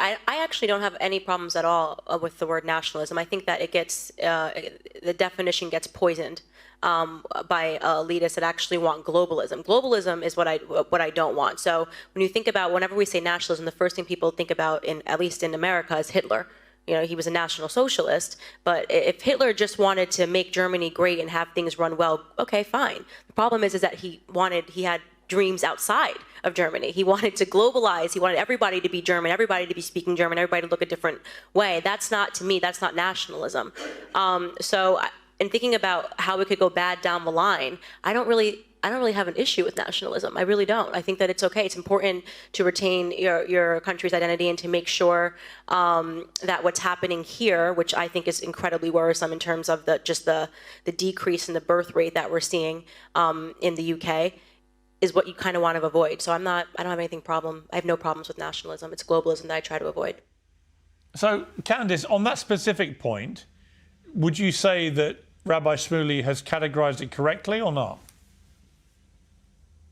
I actually don't have any problems at all with the word nationalism. I think that it gets, the definition gets poisoned by elitists that actually want globalism. Globalism is what I don't want. So when you think about, whenever we say nationalism, the first thing people think about, at least in America, is Hitler. You know, he was a National Socialist, but if Hitler just wanted to make Germany great and have things run well, okay, fine. The problem is that he had dreams outside of Germany. He wanted to globalize. He wanted everybody to be German, everybody to be speaking German, everybody to look a different way. That's not, to me, that's not nationalism. In thinking about how it could go bad down the line, I don't really have an issue with nationalism. I really don't. I think that it's okay. It's important to retain your country's identity and to make sure that what's happening here, which I think is incredibly worrisome in terms of the decrease in the birth rate that we're seeing in the UK, is what you kind of want to avoid. So I don't have I have no problems with nationalism. It's globalism that I try to avoid. So Candace, on that specific point, would you say that Rabbi Shmuley has categorized it correctly or not?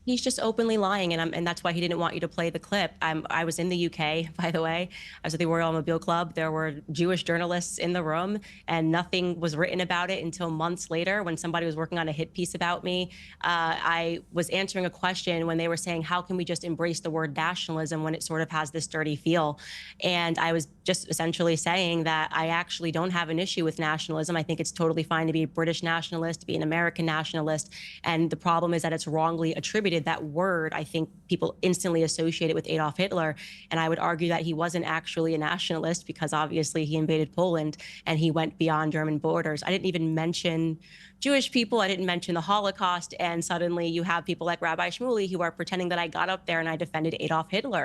He's just openly lying, and that's why he didn't want you to play the clip. I was in the UK, by the way. I was at the Royal Mobile Club. There were Jewish journalists in the room, and nothing was written about it until months later when somebody was working on a hit piece about me. I was answering a question when they were saying, how can we just embrace the word nationalism when it sort of has this dirty feel? And I was just essentially saying that I actually don't have an issue with nationalism. I think it's totally fine to be a British nationalist, to be an American nationalist. And the problem is that it's wrongly attributed. That word, I think people instantly associate it with Adolf Hitler. And I would argue that he wasn't actually a nationalist because obviously he invaded Poland and he went beyond German borders. I didn't even mention Jewish people. I didn't mention the Holocaust. And suddenly you have people like Rabbi Shmuley who are pretending that I got up there and I defended Adolf Hitler.